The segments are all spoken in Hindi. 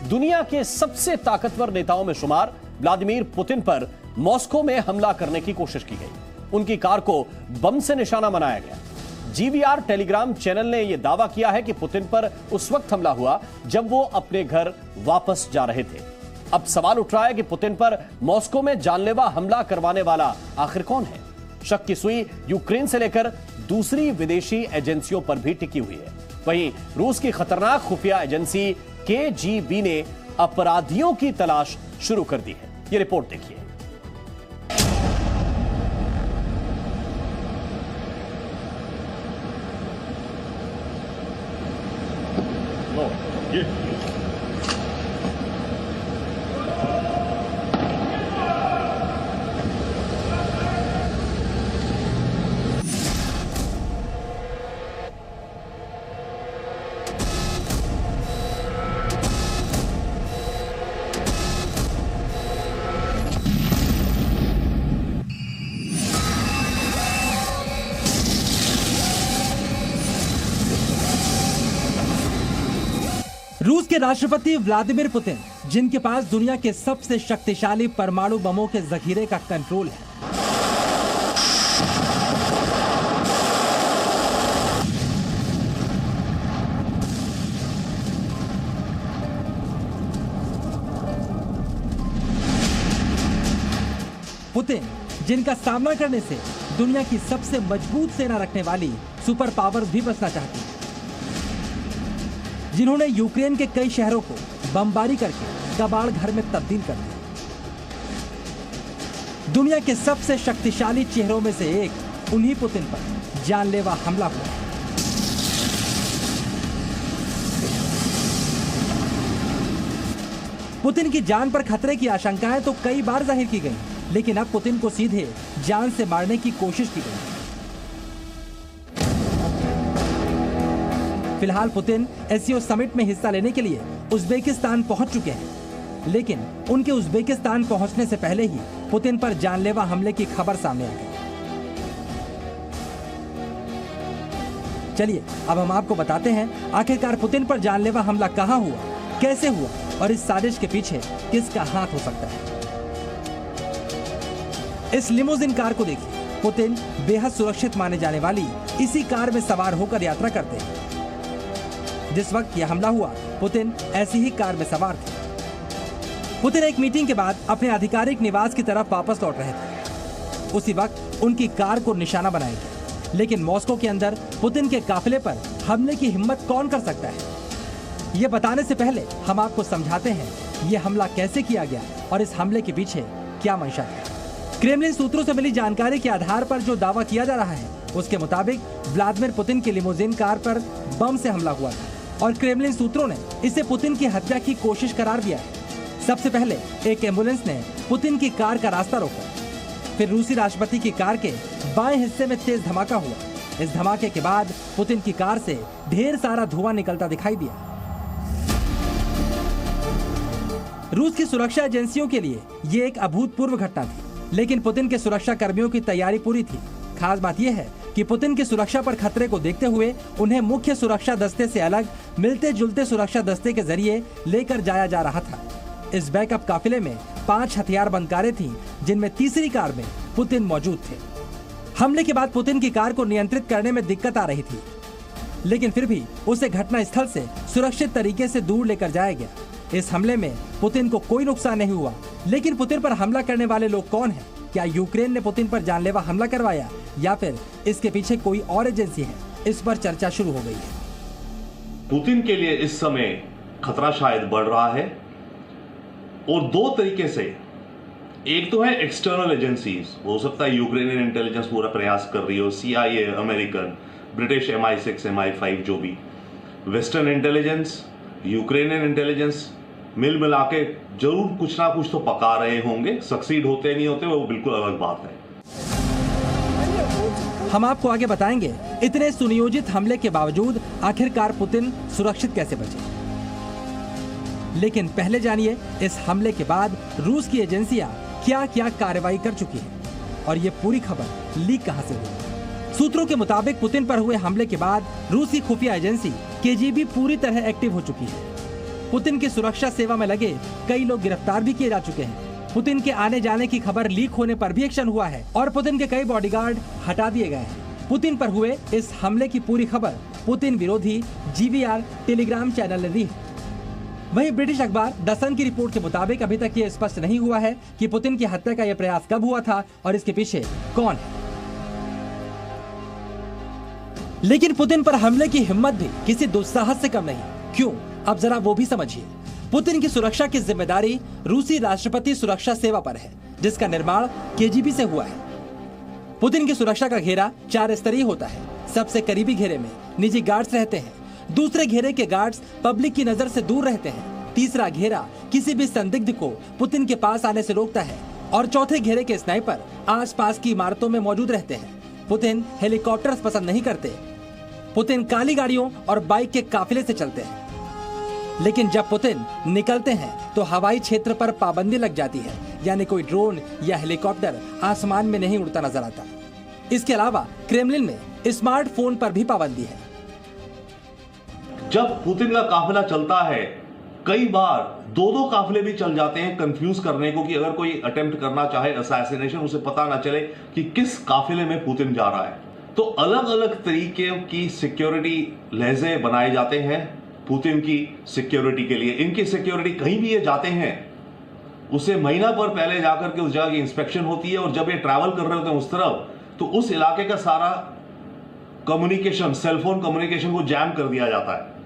दुनिया के सबसे ताकतवर नेताओं में शुमार व्लादिमीर पुतिन पर मॉस्को में हमला करने की कोशिश की गई। उनकी कार को बम से निशाना बनाया गया। जीवीआर टेलीग्राम चैनल ने यह दावा किया है कि पुतिन पर उस वक्त हमला हुआ जब वो अपने घर वापस जा रहे थे। अब सवाल उठ रहा है कि पुतिन पर मॉस्को में जानलेवा हमला करवाने वाला आखिर कौन है। शक की सुई यूक्रेन से लेकर दूसरी विदेशी एजेंसियों पर भी टिकी हुई है। वहीं रूस की खतरनाक खुफिया एजेंसी केजीबी ने अपराधियों की तलाश शुरू कर दी है। ये रिपोर्ट देखिए। रूस के राष्ट्रपति व्लादिमीर पुतिन, जिनके पास दुनिया के सबसे शक्तिशाली परमाणु बमों के जखीरे का कंट्रोल है, पुतिन जिनका सामना करने से दुनिया की सबसे मजबूत सेना रखने वाली सुपर पावर भी बचना चाहती है, जिन्होंने यूक्रेन के कई शहरों को बमबारी करके कबाड़ घर में तब्दील कर दिया। दुनिया के सबसे शक्तिशाली चेहरों में से एक उन्हीं पुतिन पर जानलेवा हमला हुआ। पुतिन की जान पर खतरे की आशंकाएं तो कई बार जाहिर की गई, लेकिन अब पुतिन को सीधे जान से मारने की कोशिश की गई। फिलहाल पुतिन एससीओ समिट में हिस्सा लेने के लिए उज्बेकिस्तान पहुंच चुके हैं, लेकिन उनके उज्बेकिस्तान पहुंचने से पहले ही पुतिन पर जानलेवा हमले की खबर सामने आ गई। चलिए अब हम आपको बताते हैं आखिरकार पुतिन पर जानलेवा हमला कहां हुआ, कैसे हुआ और इस साजिश के पीछे किसका हाथ हो सकता है। इस लिमोजिन कार को देखिए। पुतिन बेहद सुरक्षित माने जाने वाली इसी कार में सवार होकर यात्रा करते हैं। जिस वक्त यह हमला हुआ, पुतिन ऐसी ही कार में सवार थे। पुतिन एक मीटिंग के बाद अपने आधिकारिक निवास की तरफ वापस लौट रहे थे। उसी वक्त उनकी कार को निशाना बनाया गया, लेकिन मॉस्को के अंदर पुतिन के काफिले पर हमले की हिम्मत कौन कर सकता है। ये बताने से पहले हम आपको समझाते हैं यह हमला कैसे किया गया और इस हमले के पीछे क्या मंशा है। क्रेमलिन सूत्रों से मिली जानकारी के आधार पर जो दावा किया जा रहा है, उसके मुताबिक व्लादिमीर पुतिन की लिमोजिन कार पर बम से हमला हुआ था और क्रेमलिन सूत्रों ने इसे पुतिन की हत्या की कोशिश करार दिया है। सबसे पहले एक एम्बुलेंस ने पुतिन की कार का रास्ता रोका, फिर रूसी राष्ट्रपति की कार के बाएं हिस्से में तेज धमाका हुआ। इस धमाके के बाद पुतिन की कार से ढेर सारा धुआं निकलता दिखाई दिया। रूस की सुरक्षा एजेंसियों के लिए ये एक अभूतपूर्व घटना थी, लेकिन पुतिन के सुरक्षा कर्मियों की तैयारी पूरी थी। खास बात यह है कि पुतिन की सुरक्षा पर खतरे को देखते हुए उन्हें मुख्य सुरक्षा दस्ते से अलग मिलते जुलते सुरक्षा दस्ते के जरिए लेकर जाया जा रहा था। इस बैकअप काफिले में 5 हथियारबंद कारें थीं, जिनमें तीसरी कार में पुतिन मौजूद थे। हमले के बाद पुतिन की कार को नियंत्रित करने में दिक्कत आ रही थी, लेकिन फिर भी उसे घटना स्थल से सुरक्षित तरीके से दूर लेकर जाया गया। इस हमले में पुतिन को कोई नुकसान नहीं हुआ, लेकिन पुतिन पर हमला करने वाले लोग कौन हैं? क्या यूक्रेन ने पुतिन पर जानलेवा हमला करवाया या फिर इसके पीछे कोई और एजेंसी है? इस पर चर्चा शुरू हो गई है। पुतिन के लिए इस समय खतरा शायद बढ़ रहा है और दो तरीके से। एक तो है एक्सटर्नल एजेंसीज, हो सकता है यूक्रेनियन इंटेलिजेंस पूरा प्रयास कर रही हो, CIA, American, British MI6, MI5, जो भी वेस्टर्न इंटेलिजेंस, यूक्रेनियन इंटेलिजेंस मिला के जरूर कुछ ना कुछ तो पका रहे होंगे। सक्सीड होते नहीं होते वो बिल्कुल अलग बात है। हम आपको आगे बताएंगे इतने सुनियोजित हमले के बावजूद आखिरकार पुतिन सुरक्षित कैसे बचे। लेकिन पहले जानिए इस हमले के बाद रूस की एजेंसियां क्या क्या कार्रवाई कर चुकी हैं और ये पूरी खबर लीक कहां से हुई। सूत्रों के मुताबिक पुतिन पर हुए हमले के बाद रूसी खुफिया एजेंसी KGB पूरी तरह एक्टिव हो चुकी है। पुतिन की सुरक्षा सेवा में लगे कई लोग गिरफ्तार भी किए जा चुके हैं। पुतिन के आने जाने की खबर लीक होने पर भी एक्शन हुआ है और पुतिन के कई बॉडीगार्ड हटा दिए गए हैं। पुतिन पर हुए इस हमले की पूरी खबर पुतिन विरोधी GVR टेलीग्राम चैनल ने दी है। वहीं ब्रिटिश अखबार द सन की रिपोर्ट के मुताबिक अभी तक ये स्पष्ट नहीं हुआ है कि पुतिन की हत्या का यह प्रयास कब हुआ था और इसके पीछे कौन है। लेकिन पुतिन पर हमले की हिम्मत भी किसी दुस्साहस से कम नहीं। क्यों? अब जरा वो भी समझिए। पुतिन की सुरक्षा की जिम्मेदारी रूसी राष्ट्रपति सुरक्षा सेवा पर है, जिसका निर्माण KGB से हुआ है। पुतिन की सुरक्षा का घेरा 4 स्तरीय होता है। सबसे करीबी घेरे में निजी गार्ड्स रहते हैं, दूसरे घेरे के गार्ड्स पब्लिक की नजर से दूर रहते हैं, तीसरा घेरा किसी भी संदिग्ध को पुतिन के पास आने से रोकता है और चौथे घेरे के स्नाइपर आसपास की इमारतों में मौजूद रहते हैं। पुतिन हेलीकॉप्टर्स पसंद नहीं करते। पुतिन काली गाड़ियों और बाइक के काफिले से चलते हैं। लेकिन जब पुतिन निकलते हैं तो हवाई क्षेत्र पर पाबंदी लग जाती है, यानी कोई ड्रोन या हेलीकॉप्टर आसमान में नहीं उड़ता नजर आता। इसके अलावा क्रेमलिन में स्मार्टफोन पर भी पाबंदी है। जब पुतिन का काफिला चलता है, कई बार 2-2 काफिले भी चल जाते हैं कंफ्यूज करने को, कि अगर कोई अटेम्प्ट करना चाहे असैसिनेशन, उसे पता ना चले कि किस काफिले में पुतिन जा रहा है। तो अलग अलग तरीके की सिक्योरिटी लहजे बनाए जाते हैं पुतिन की सिक्योरिटी के लिए। इनकी सिक्योरिटी, कहीं भी ये जाते हैं उसे महीना पर पहले जाकर के उस जगह की इंस्पेक्शन होती है, और जब ये ट्रैवल कर रहे होते हैं उस तरफ, तो उस इलाके का सारा कम्युनिकेशन, सेलफोन कम्युनिकेशन को जैम कर दिया जाता है।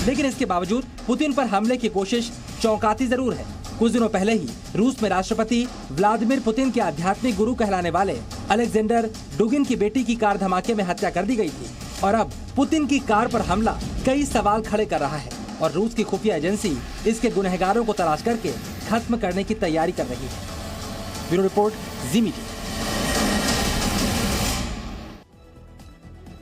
लेकिन इसके बावजूद पुतिन पर हमले की कोशिश चौंकाती जरूर है। कुछ दिनों पहले ही रूस में राष्ट्रपति व्लादिमीर पुतिन के आध्यात्मिक गुरु कहलाने वाले अलेक्जेंडर डुगिन की बेटी की कार धमाके में हत्या कर दी गई थी, और अब पुतिन की कार पर हमला कई सवाल खड़े कर रहा है और रूस की खुफिया एजेंसी इसके गुनहगारों को तलाश करके खत्म करने की तैयारी कर रही है। ब्यूरो रिपोर्ट, जी मीडिया।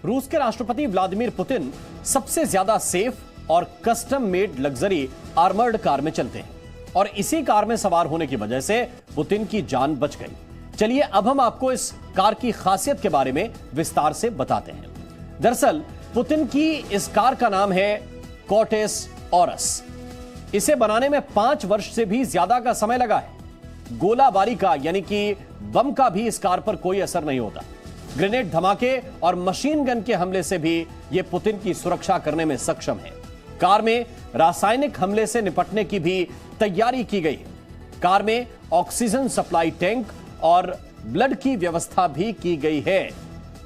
रूस के राष्ट्रपति व्लादिमीर पुतिन सबसे ज्यादा सेफ और custom made luxury armoured car में चलते हैं, और इसी कार में सवार होने की वजह से पुतिन की जान बच गई। चलिए अब हम आपको इस कार की खासियत के बारे में विस्तार से बताते हैं। दरअसल पुतिन की इस कार का नाम है कॉर्टेस ऑरस। इसे बनाने में 5 वर्ष से भी ज्यादा का समय लगा है। गोलाबारी का, यानी कि बम का भी इस कार पर कोई असर नहीं होता। ग्रेनेड धमाके और मशीन गन के हमले से भी यह पुतिन की सुरक्षा करने में सक्षम है। कार में रासायनिक हमले से निपटने की भी तैयारी की गई है। कार में ऑक्सीजन सप्लाई टैंक और ब्लड की व्यवस्था भी की गई है।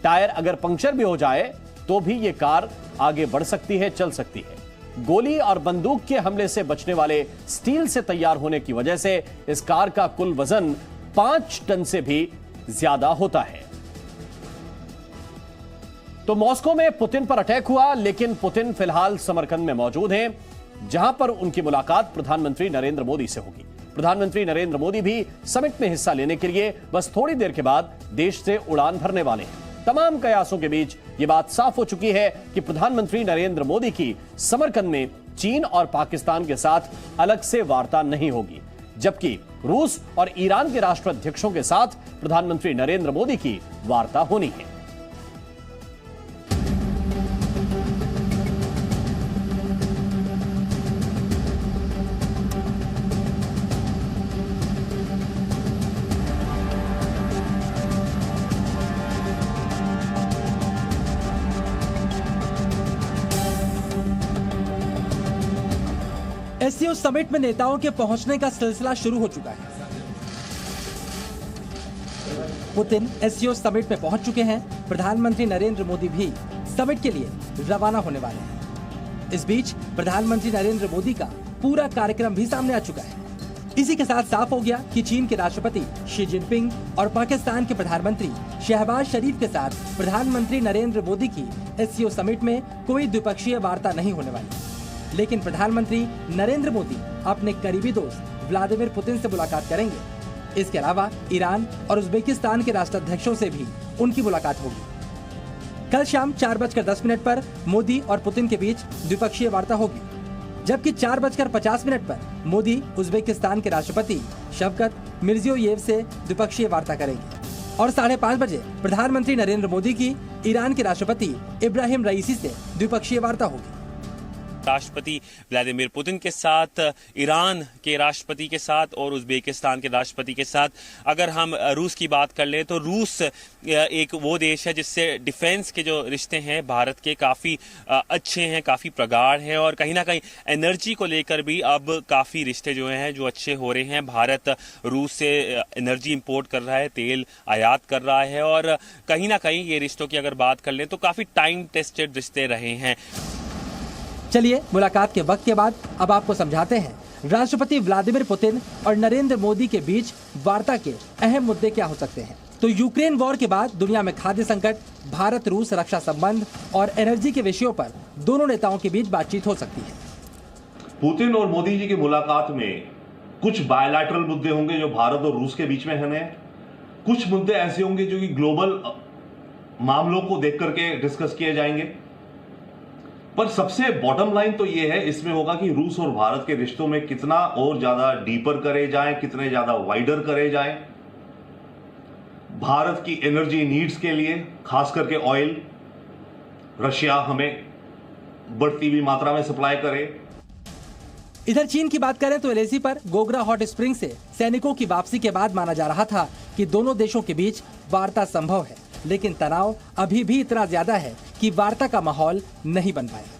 टायर अगर पंक्चर भी हो जाए तो भी यह कार आगे बढ़ सकती है, चल सकती है। गोली और बंदूक के हमले से बचने वाले स्टील से तैयार होने की वजह से इस कार का कुल वजन 5 टन से भी ज्यादा होता है। तो मॉस्को में पुतिन पर अटैक हुआ, लेकिन पुतिन फिलहाल समरकंद में मौजूद हैं, जहां पर उनकी मुलाकात प्रधानमंत्री नरेंद्र मोदी से होगी। प्रधानमंत्री नरेंद्र मोदी भी समिट में हिस्सा लेने के लिए बस थोड़ी देर के बाद देश से उड़ान भरने वाले हैं। तमाम कयासों के बीच यह बात साफ हो चुकी है कि प्रधानमंत्री नरेंद्र मोदी की समरकंद में चीन और पाकिस्तान के साथ अलग से वार्ता नहीं होगी, जबकि रूस और ईरान के राष्ट्राध्यक्षों के साथ प्रधानमंत्री नरेंद्र मोदी की वार्ता होनी है। एससीओ समिट में नेताओं के पहुंचने का सिलसिला शुरू हो चुका है। पुतिन एससीओ समिट में पहुंच चुके हैं। प्रधानमंत्री नरेंद्र मोदी भी समिट के लिए रवाना होने वाले हैं। इस बीच प्रधानमंत्री नरेंद्र मोदी का पूरा कार्यक्रम भी सामने आ चुका है। इसी के साथ साफ हो गया कि चीन के राष्ट्रपति शी जिनपिंग और पाकिस्तान के प्रधानमंत्री शहबाज शरीफ के साथ प्रधानमंत्री नरेंद्र मोदी की एससीओ समिट में कोई द्विपक्षीय वार्ता नहीं होने वाली। लेकिन प्रधानमंत्री नरेंद्र मोदी अपने करीबी दोस्त व्लादिमीर पुतिन से मुलाकात करेंगे। इसके अलावा ईरान और उज्बेकिस्तान के राष्ट्राध्यक्षों से भी उनकी मुलाकात होगी। कल शाम 4:10 पर मोदी और पुतिन के बीच द्विपक्षीय वार्ता होगी, जबकि 4:50 पर मोदी उज्बेकिस्तान के राष्ट्रपति शवकत मिर्जियोयेव से द्विपक्षीय वार्ता करेंगे और 5:30 बजे प्रधानमंत्री नरेंद्र मोदी की ईरान के राष्ट्रपति इब्राहिम रईसी से द्विपक्षीय वार्ता होगी। राष्ट्रपति व्लादिमीर पुतिन के साथ, ईरान के राष्ट्रपति के साथ और उज़्बेकिस्तान के राष्ट्रपति के साथ। अगर हम रूस की बात कर लें तो रूस एक वो देश है जिससे डिफेंस के जो रिश्ते हैं भारत के काफ़ी अच्छे हैं, काफ़ी प्रगाढ़ हैं और कहीं ना कहीं एनर्जी को लेकर भी अब काफ़ी रिश्ते जो हैं जो अच्छे हो रहे हैं। भारत रूस से एनर्जी इंपोर्ट कर रहा है, तेल आयात कर रहा है और कहीं ना कहीं ये रिश्तों की अगर बात कर लें तो काफ़ी टाइम टेस्टेड रिश्ते रहे हैं। चलिए मुलाकात के वक्त के बाद अब आपको समझाते हैं राष्ट्रपति व्लादिमीर पुतिन और नरेंद्र मोदी के बीच वार्ता के अहम मुद्दे क्या हो सकते हैं। तो यूक्रेन वॉर के बाद दुनिया में खाद्य संकट, भारत रूस रक्षा संबंध और एनर्जी के विषयों पर दोनों नेताओं के बीच बातचीत हो सकती है। पुतिन और मोदी जी की मुलाकात में कुछ बायलैटरल मुद्दे होंगे जो भारत और रूस के बीच में हैं, कुछ मुद्दे ऐसे होंगे जो कि ग्लोबल मामलों को देख करके डिस्कस किए जाएंगे। पर सबसे बॉटम लाइन तो यह है इसमें होगा कि रूस और भारत के रिश्तों में कितना और ज्यादा डीपर करे जाएं, कितने ज्यादा वाइडर करे जाएं। भारत की एनर्जी नीड्स के लिए खास करके ऑयल रशिया हमें बढ़ती हुई मात्रा में सप्लाई करे। इधर चीन की बात करें तो एलएसी पर गोगरा हॉट स्प्रिंग से सैनिकों की वापसी के बाद माना जा रहा था कि दोनों देशों के बीच वार्ता संभव है, लेकिन तनाव अभी भी इतना ज्यादा है कि वार्ता का माहौल नहीं बन पाया।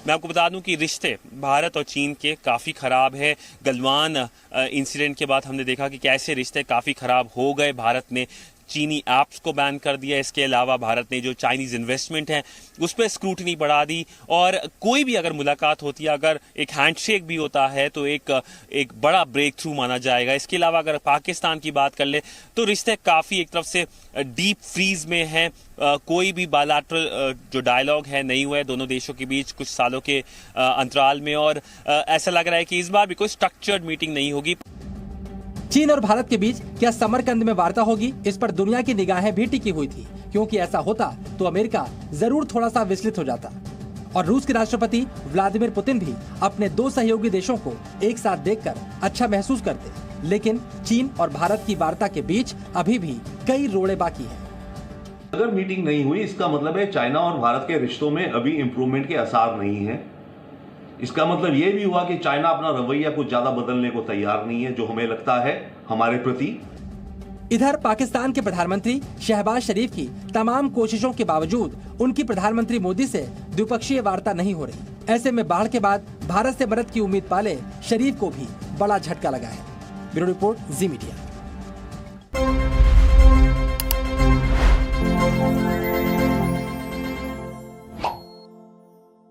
मैं आपको बता दूं कि रिश्ते भारत और चीन के काफ़ी ख़राब है। गलवान इंसिडेंट के बाद हमने देखा कि कैसे रिश्ते काफ़ी ख़राब हो गए। भारत ने चीनी ऐप्स को बैन कर दिया। इसके अलावा भारत ने जो चाइनीज़ इन्वेस्टमेंट है उस पर स्क्रूटनी बढ़ा दी और कोई भी अगर मुलाकात होती है, अगर एक हैंडशेक भी होता है तो एक बड़ा ब्रेक थ्रू माना जाएगा। इसके अलावा अगर पाकिस्तान की बात कर ले तो रिश्ते काफ़ी एक तरफ से डीप फ्रीज में हैं। कोई भी बायलैटरल जो डायलॉग है नहीं हुआ है दोनों देशों के बीच कुछ सालों के अंतराल में और ऐसा लग रहा है कि इस बार भी कोई स्ट्रक्चर्ड मीटिंग नहीं होगी। चीन और भारत के बीच क्या समरकंद में वार्ता होगी, इस पर दुनिया की निगाहें भी टिकी हुई थी, क्योंकि ऐसा होता तो अमेरिका जरूर थोड़ा सा विचलित हो जाता और रूस के राष्ट्रपति व्लादिमीर पुतिन भी अपने दो सहयोगी देशों को एक साथ देखकर अच्छा महसूस करते। लेकिन चीन और भारत की वार्ता के बीच अभी भी कई रोड़े बाकी हैं। अगर मीटिंग नहीं हुई इसका मतलब है चाइना और भारत के रिश्तों में अभी इंप्रूवमेंट के आसार नहीं है। इसका मतलब यह भी हुआ कि चाइना अपना रवैया कुछ ज्यादा बदलने को तैयार नहीं है, जो हमें लगता है हमारे प्रति। इधर पाकिस्तान के प्रधानमंत्री शहबाज शरीफ की तमाम कोशिशों के बावजूद उनकी प्रधानमंत्री मोदी से द्विपक्षीय वार्ता नहीं हो रही। ऐसे में बाढ़ के बाद भारत से मदद की उम्मीद पाले शरीफ को भी बड़ा झटका लगा है। ब्यूरो रिपोर्ट, जी मीडिया।